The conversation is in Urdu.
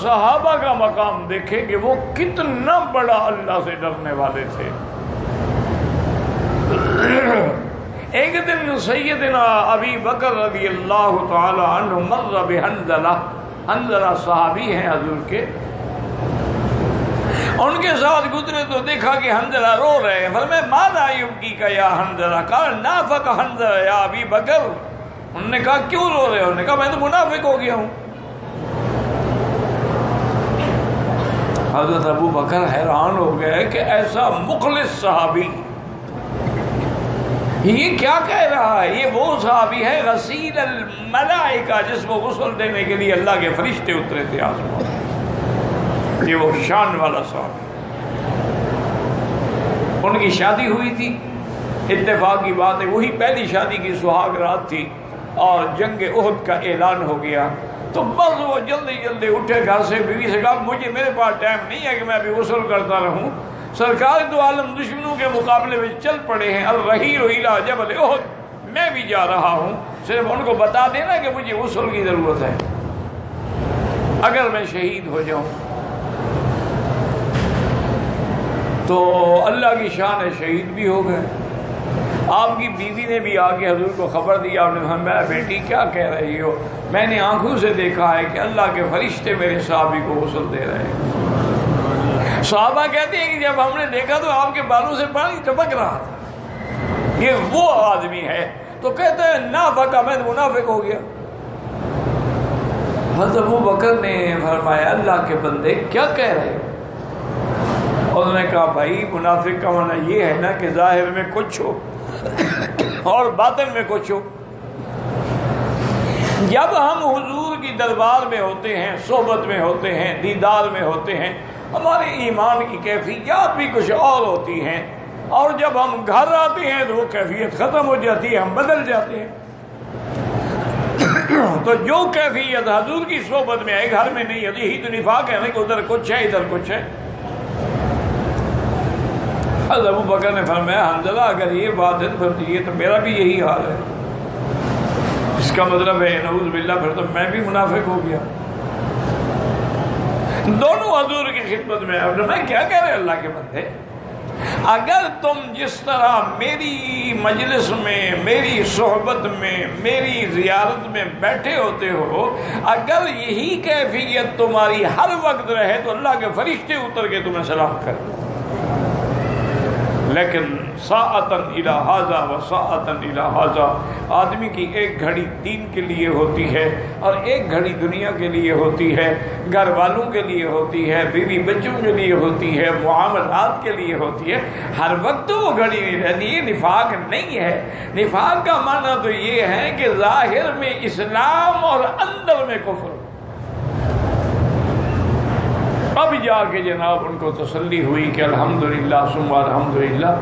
صحابہ کا مقام دیکھیں کہ وہ کتنا بڑا اللہ سے ڈرنے والے تھے۔ ایک دن سیدنا ابی بکر رضی اللہ تعالی عنہ مر بحنظلہ، حنظلہ صحابی ہیں حضور کے، ان کے ساتھ گزرے تو دیکھا کہ حنظلہ رو رہے ہیں۔ فرمایا ماذا یبکیک یا حنظلہ؟ قال نافق حنظلہ یا ابی بکر۔ انہوں نے کہا کیوں رو رہے ہو؟ انہوں نے کہا میں تو منافق ہو گیا ہوں۔ حضرت ابو بکر حیران ہو گئے کہ ایسا مخلص صحابی یہ کیا کہہ رہا ہے؟ یہ وہ صحابی ہے غسیل الملائکہ جس کو غسل دینے کے لیے اللہ کے فرشتے اترے تھے آسمان، یہ وہ شان والا صحابی۔ ان کی شادی ہوئی تھی، اتفاق کی بات ہے وہی پہلی شادی کی سہاگ رات تھی، اور جنگ احد کا اعلان ہو گیا تو بس وہ جلدی جلدی اٹھے گھر سے، بیوی سے کہا مجھے میرے پاس ٹائم نہیں ہے کہ میں ابھی غسل کرتا رہوں، سرکار دو عالم دشمنوں کے مقابلے میں چل پڑے ہیں، الرحیل الی جبل احد، میں بھی جا رہا ہوں، صرف ان کو بتا دینا کہ مجھے غسل کی ضرورت ہے اگر میں شہید ہو جاؤں۔ تو اللہ کی شان ہے شہید بھی ہو گئے۔ آپ کی بیوی نے بھی آگے حضور کو خبر دیا، انہوں نے فرمایا بیٹی کیا کہہ رہی ہو؟ میں نے آنکھوں سے دیکھا ہے کہ اللہ کے فرشتے میرے صحابی کو غسل دے رہے ہیں۔ صحابہ کہتے ہیں کہ جب ہم نے دیکھا تو آپ کے بالوں سے پانی ٹپک رہا تھا، یہ وہ آدمی ہے۔ تو کہتے ہیں نافق، میں منافق ہو گیا۔ حضرت ابو بکر نے فرمایا اللہ کے بندے کیا کہہ رہے ہو؟ انہوں نے کہا بھائی منافق کا معنی یہ ہے نا کہ ظاہر میں کچھ ہو اور باطن میں کچھ ہو۔ جب ہم حضور کی دربار میں ہوتے ہیں، صحبت میں ہوتے ہیں، دیدار میں ہوتے ہیں، ہمارے ایمان کی کیفیات بھی کچھ اور ہوتی ہیں، اور جب ہم گھر آتے ہیں تو وہ کیفیت ختم ہو جاتی ہے، ہم بدل جاتے ہیں۔ تو جو کیفیت حضور کی صحبت میں ہے گھر میں نہیں ہوتی، یہی تو نفاق ہے نا کہ ادھر کچھ ہے ادھر کچھ ہے۔ حضرت ابو بکر نے فرمایا حنظلہ اگر یہ بات ہے تو پھر یہ تو میرا بھی یہی حال ہے، اس کا مطلب ہے نعوذ باللہ پھر تو میں بھی منافق ہو گیا۔ دونوں حضور کی خدمت میں میں کیا کہہ رہے اللہ کے بندے، اگر تم جس طرح میری مجلس میں، میری صحبت میں، میری زیارت میں بیٹھے ہوتے ہو، اگر یہی کیفیت تمہاری ہر وقت رہے تو اللہ کے فرشتے اتر کے تمہیں سلام کریں۔ لیکن ساعتن الی ھذا و ساعتن الی ھذا، آدمی کی ایک گھڑی دین کے لیے ہوتی ہے اور ایک گھڑی دنیا کے لیے ہوتی ہے، گھر والوں کے لیے ہوتی ہے، بیوی بچوں کے لیے ہوتی ہے، معاملات کے لیے ہوتی ہے، ہر وقت تو وہ گھڑی نہیں رہتی۔ یہ نفاق نہیں ہے۔ نفاق کا معنی تو یہ ہے کہ ظاہر میں اسلام اور اندر میں کفر۔ اب جا کے جناب ان کو تسلی ہوئی کہ الحمدللہ ثم الحمدللہ